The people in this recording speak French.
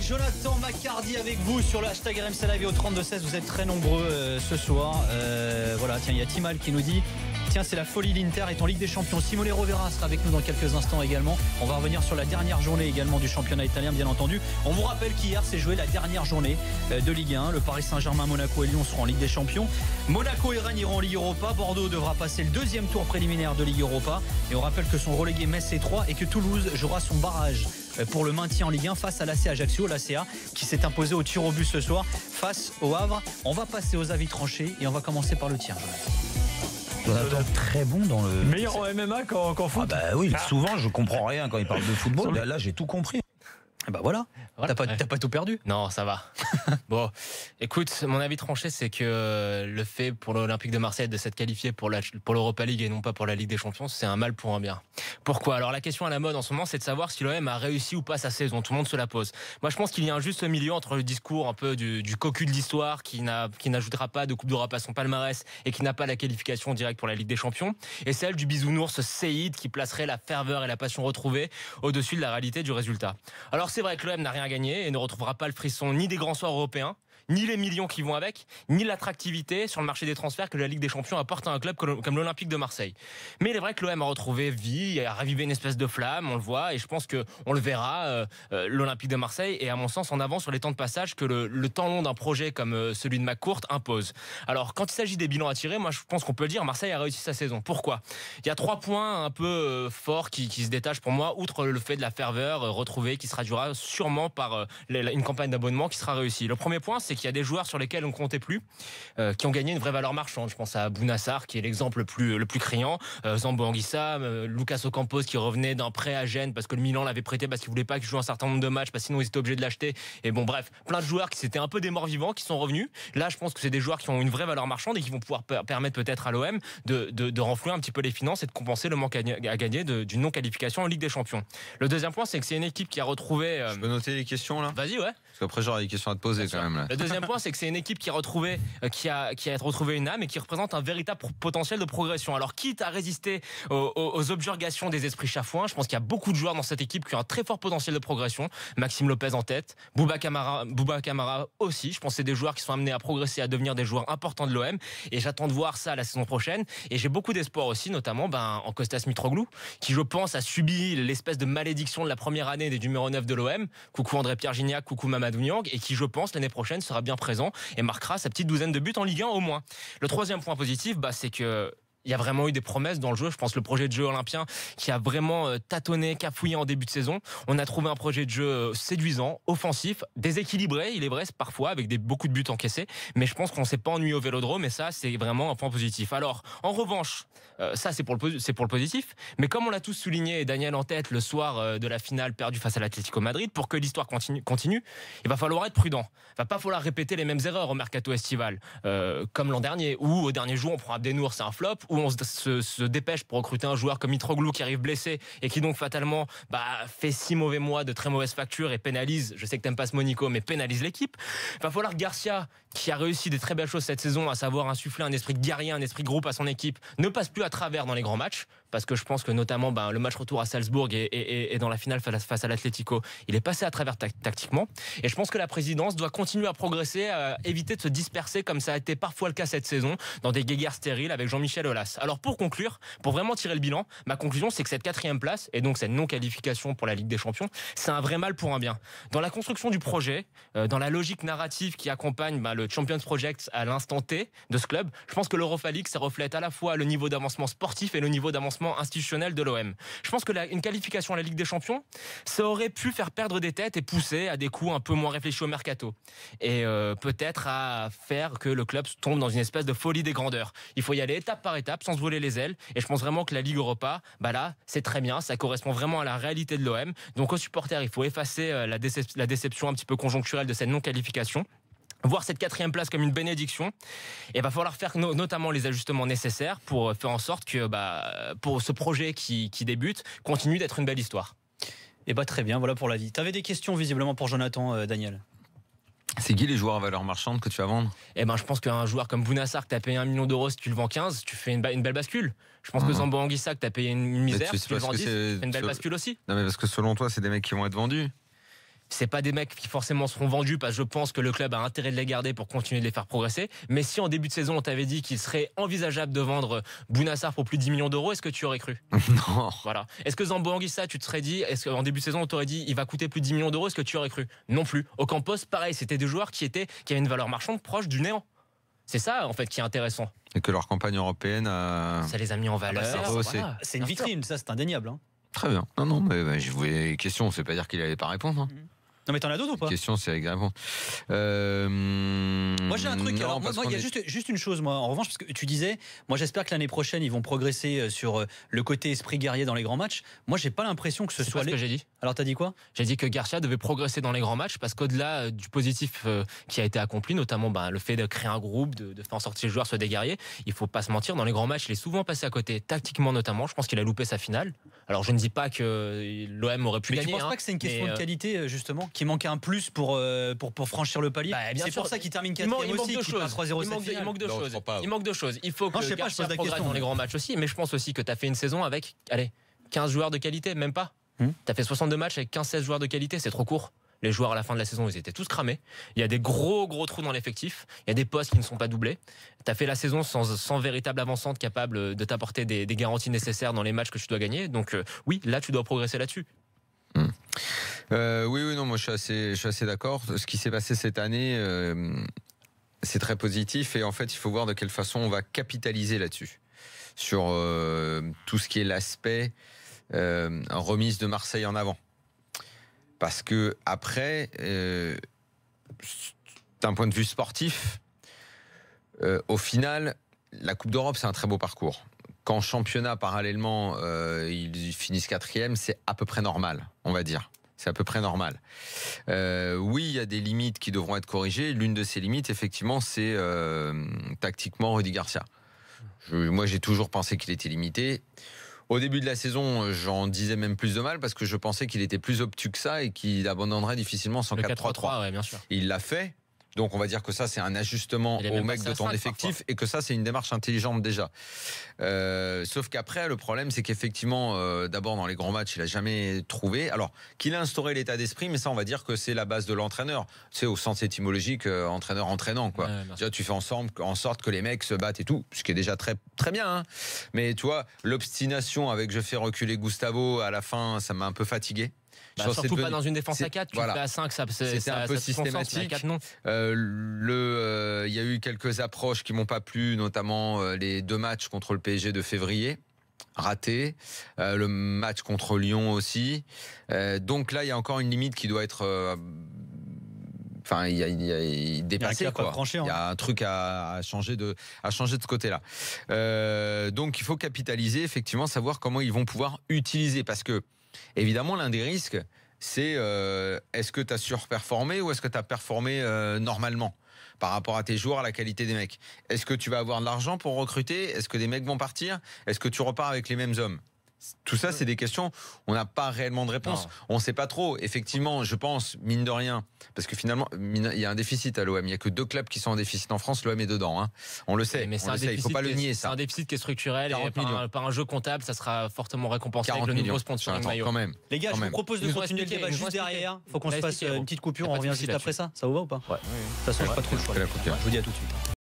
avec Jonathan Macardy avec vous sur le hashtag RMC Live et au 32-16. Vous êtes très nombreux ce soir. Voilà, tiens, il y a Timal qui nous dit tiens, c'est la folie, l'Inter est en Ligue des Champions. Simone Rovera sera avec nous dans quelques instants également. On va revenir sur la dernière journée également du championnat italien, bien entendu. On vous rappelle qu'hier s'est joué la dernière journée de Ligue 1. Le Paris Saint-Germain, Monaco et Lyon seront en Ligue des Champions. Monaco et Rennes iront en Ligue Europa. Bordeaux devra passer le deuxième tour préliminaire de Ligue Europa. Et on rappelle que sont relégués Metz et Troyes et que Toulouse jouera son barrage pour le maintien en Ligue 1 face à l'AC Ajaccio, l'ACA qui s'est imposé au tir au but ce soir face au Havre. On va passer aux avis tranchés et on va commencer par le tien. Jonathan, très bon dans le... Meilleur en MMA qu'en foot. Ah bah oui, souvent je comprends rien quand il parle de football. Là j'ai tout compris. Bah voilà, t'as pas tout perdu. Non, ça va. Bon, écoute, mon avis tranché, c'est que le fait pour l'Olympique de Marseille de s'être qualifié pour l'Europa League et non pas pour la Ligue des Champions, c'est un mal pour un bien. Pourquoi ? Alors la question à la mode en ce moment, c'est de savoir si l'OM a réussi ou pas sa saison. Tout le monde se la pose. Moi, je pense qu'il y a un juste milieu entre le discours un peu du cocu de l'histoire qui n'ajoutera pas de Coupe d'Europe à son palmarès et qui n'a pas la qualification directe pour la Ligue des Champions, et celle du bisounours Séïd qui placerait la ferveur et la passion retrouvée au-dessus de la réalité du résultat. Alors c'est vrai que l'OM n'a rien gagné et ne retrouvera pas le frisson ni des grands soirs européens, ni les millions qui vont avec, ni l'attractivité sur le marché des transferts que la Ligue des Champions apporte à un club comme l'Olympique de Marseille. Mais il est vrai que l'OM a retrouvé vie, a ravivé une espèce de flamme, on le voit, et je pense qu'on le verra, l'Olympique de Marseille est à mon sens en avance sur les temps de passage que le temps long d'un projet comme celui de McCourt impose. Alors quand il s'agit des bilans à tirer, moi je pense qu'on peut le dire, Marseille a réussi sa saison. Pourquoi ? Il y a 3 points un peu forts qui se détachent pour moi, outre le fait de la ferveur retrouvée qui se traduira sûrement par une campagne d'abonnement qui sera réussie. Le premier point, c'est qu'il y a des joueurs sur lesquels on ne comptait plus, qui ont gagné une vraie valeur marchande. Je pense à Bounassar, qui est l'exemple le plus criant, Zambo Anguissa, Lucas Ocampos, qui revenait d'un prêt à Gênes parce que le Milan l'avait prêté parce qu'il voulait pas qu'il joue un certain nombre de matchs, parce que sinon ils étaient obligés de l'acheter. Et bon, bref, plein de joueurs qui s'étaient un peu des morts vivants, qui sont revenus. Là, je pense que c'est des joueurs qui ont une vraie valeur marchande et qui vont pouvoir permettre peut-être à l'OM de renflouer un petit peu les finances et de compenser le manque à gagner d'une non-qualification en Ligue des Champions. Le deuxième point, c'est que c'est une équipe qui a retrouvé... Je peux noter les questions là ? Vas-y, ouais. Parce qu'après j'aurai des questions à te poser quand même là. Le deuxième point, c'est que c'est une équipe qui a retrouvé une âme et qui représente un véritable potentiel de progression. Alors quitte à résister aux objurgations des esprits chafouins, je pense qu'il y a beaucoup de joueurs dans cette équipe qui ont un très fort potentiel de progression. Maxime Lopez en tête, Bouba Camara aussi. Je pense que c'est des joueurs qui sont amenés à progresser, à devenir des joueurs importants de l'OM, et j'attends de voir ça la saison prochaine. Et j'ai beaucoup d'espoir aussi, notamment en Kostas Mitroglou, qui je pense a subi l'espèce de malédiction de la première année des numéros 9 de l'OM. Coucou André-Pierre Gignac, coucou Mamadou Niang, et qui je pense l'année prochaine sera bien présent et marquera sa petite douzaine de buts en Ligue 1 au moins. Le troisième point positif, c'est que il y a vraiment eu des promesses dans le jeu. Je pense le projet de jeu olympien qui a vraiment tâtonné, cafouillé en début de saison. On a trouvé un projet de jeu séduisant, offensif, déséquilibré, il est vrai, parfois, avec beaucoup de buts encaissés. Mais je pense qu'on ne s'est pas ennuyé au Vélodrome, et ça, c'est vraiment un point positif. Alors, en revanche, ça, c'est pour le positif. Mais comme on l'a tous souligné, et Daniel en tête, le soir de la finale perdue face à l'Atlético Madrid, pour que l'histoire continue, il va falloir être prudent. Il va pas falloir répéter les mêmes erreurs au mercato estival, comme l'an dernier, où au dernier jour, on prend Abdenour, c'est un flop, où on se dépêche pour recruter un joueur comme Mitroglou qui arrive blessé et qui donc fatalement fait 6 mauvais mois de très mauvaise facture et pénalise, je sais que t'aimes pas ce Monico, mais pénalise l'équipe. Il va falloir que Garcia, qui a réussi des très belles choses cette saison, à savoir insuffler un esprit guerrier, un esprit groupe à son équipe, ne passe plus à travers dans les grands matchs, parce que je pense que notamment le match retour à Salzbourg et dans la finale face à l'Atlético, il est passé à travers tactiquement, et je pense que la présidence doit continuer à progresser, à éviter de se disperser comme ça a été parfois le cas cette saison, dans des guéguerres stériles avec Jean-Michel Aulas. Alors pour conclure, pour vraiment tirer le bilan, ma conclusion c'est que cette 4e place, et donc cette non-qualification pour la Ligue des Champions, c'est un vrai mal pour un bien. Dans la construction du projet, dans la logique narrative qui accompagne le Champions Project à l'instant T de ce club, je pense que l'Europa League, ça reflète à la fois le niveau d'avancement sportif et le niveau d'avancement institutionnel de l'OM. Je pense que une qualification à la Ligue des Champions, ça aurait pu faire perdre des têtes et pousser à des coups un peu moins réfléchis au mercato. Et peut-être à faire que le club tombe dans une espèce de folie des grandeurs. Il faut y aller étape par étape, sans se voler les ailes, et je pense vraiment que la Ligue Europa, là, c'est très bien, ça correspond vraiment à la réalité de l'OM. Donc aux supporters, il faut effacer la déception un petit peu conjoncturelle de cette non-qualification, voir cette 4e place comme une bénédiction, et va falloir faire notamment les ajustements nécessaires pour faire en sorte que pour ce projet qui débute, continue d'être une belle histoire. Et très bien, voilà pour la vie. T'avais des questions visiblement pour Jonathan, Daniel. C'est qui les joueurs à valeur marchande que tu vas vendre ? Je pense qu'un joueur comme Bounassar, que tu as payé 1 million d'euros, si tu le vends 15, tu fais une belle bascule. Je pense que Zambo Anguissa, que tu as payé une misère, si tu le vends 10, c'est une belle bascule aussi. Non mais parce que selon toi, c'est des mecs qui vont être vendus. C'est pas des mecs qui forcément seront vendus parce que je pense que le club a intérêt de les garder pour continuer de les faire progresser. Mais si en début de saison on t'avait dit qu'il serait envisageable de vendre Bounassar pour plus de 10 millions d'euros, est-ce que tu aurais cru? Non. Voilà. Est-ce que Zambo Anguissa, tu te serais dit, est-ce qu'en début de saison on t'aurait dit il va coûter plus de 10 millions d'euros, est-ce que tu aurais cru? Non plus. Ocampos, pareil, c'était des joueurs qui avaient une valeur marchande proche du néant. C'est ça en fait qui est intéressant. Et que leur campagne européenne a... Ça les a mis en valeur. Voilà. C'est une vitrine, ça c'est indéniable. Hein. Très bien. Non, mais je voulais question, c'est pas dire qu'il n'allait pas répondre. Hein. Non mais t'en as d'autres ou pas? Question, c'est avec réponse. Moi j'ai un truc. Non, Alors, moi il y a juste une chose, moi en revanche, parce que tu disais, moi j'espère que l'année prochaine ils vont progresser sur le côté esprit guerrier dans les grands matchs. Moi j'ai pas l'impression que ce soit. C'est ce que j'ai dit. Alors t'as dit quoi? J'ai dit que Garcia devait progresser dans les grands matchs parce qu'au-delà du positif qui a été accompli, notamment le fait de créer un groupe, de faire en sorte que les joueurs soient des guerriers, il faut pas se mentir, dans les grands matchs il est souvent passé à côté, tactiquement notamment. Je pense qu'il a loupé sa finale. Alors je ne dis pas que l'OM aurait pu mais gagner. Tu penses pas que c'est une question de qualité justement, qui manquait un plus pour franchir le palier? C'est pour ça qu'il termine 4e aussi, qu'il fait 3-0 cette finale. Il manque de choses. Il faut que Garcia progresse dans les grands matchs aussi, mais je pense aussi que tu as fait une saison avec 15 joueurs de qualité, même pas. Tu as fait 62 matchs avec 15-16 joueurs de qualité, c'est trop court. Les joueurs à la fin de la saison, ils étaient tous cramés. Il y a des gros trous dans l'effectif. Il y a des postes qui ne sont pas doublés. Tu as fait la saison sans véritable avancante capable de t'apporter des garanties nécessaires dans les matchs que tu dois gagner. Donc oui, là tu dois progresser là-dessus. Oui, non, moi je suis assez d'accord. Ce qui s'est passé cette année, c'est très positif et en fait, il faut voir de quelle façon on va capitaliser là-dessus. Sur tout ce qui est l'aspect remise de Marseille en avant. Parce que après, d'un point de vue sportif, au final, la Coupe d'Europe, c'est un très beau parcours. Quand championnat, parallèlement, ils finissent 4e, c'est à peu près normal, on va dire. C'est à peu près normal. Oui, il y a des limites qui devront être corrigées. L'une de ces limites, effectivement, c'est tactiquement Rudy Garcia. Moi, j'ai toujours pensé qu'il était limité. Au début de la saison, j'en disais même plus de mal parce que je pensais qu'il était plus obtus que ça et qu'il abandonnerait difficilement son 4-3-3. Ouais, bien sûr. Il l'a fait. Donc on va dire que ça c'est un ajustement au mec de ton effectif et que ça c'est une démarche intelligente déjà. Sauf qu'après le problème c'est qu'effectivement d'abord dans les grands matchs il a jamais trouvé. Alors qu'il a instauré l'état d'esprit, mais ça on va dire que c'est la base de l'entraîneur. C'est au sens étymologique entraîneur entraînant quoi. Ouais, déjà, tu fais en sorte que les mecs se battent et tout, ce qui est déjà très très bien. Hein. Mais tu vois l'obstination avec je fais reculer Gustavo à la fin ça m'a un peu fatigué. Surtout pas dans une défense à 4, tu fais à 5, c'était un peu systématique. Il y a eu quelques approches qui m'ont pas plu, notamment les 2 matchs contre le PSG de février, ratés, le match contre Lyon aussi. Donc là, il y a encore une limite qui doit être... Enfin, il y a dépassé quoi. Il y a un truc à changer de ce côté-là. Donc il faut capitaliser, effectivement, savoir comment ils vont pouvoir utiliser, parce que évidemment, l'un des risques, c'est est-ce que tu as surperformé ou est-ce que tu as performé normalement par rapport à tes joueurs, à la qualité des mecs? Est-ce que tu vas avoir de l'argent pour recruter? Est-ce que des mecs vont partir? Est-ce que tu repars avec les mêmes hommes? Tout ça, c'est des questions, on n'a pas réellement de réponse. Non. On ne sait pas trop. Effectivement, je pense, mine de rien, parce que finalement, il y a un déficit à l'OM. Il n'y a que 2 clubs qui sont en déficit en France, l'OM est dedans. Hein. On le sait, il ne faut pas le nier. C'est un déficit qui est structurel et par un jeu comptable, ça sera fortement récompensé avec le nouveau sponsoring maillot. Quand même. Les gars, je vous propose de continuer le débat juste derrière. Il faut qu'on se fasse une petite coupure, on revient juste après ça. Ça vous va ou pas? Ouais. De toute façon, je n'ai pas trop le choix. Je vous dis à tout de suite.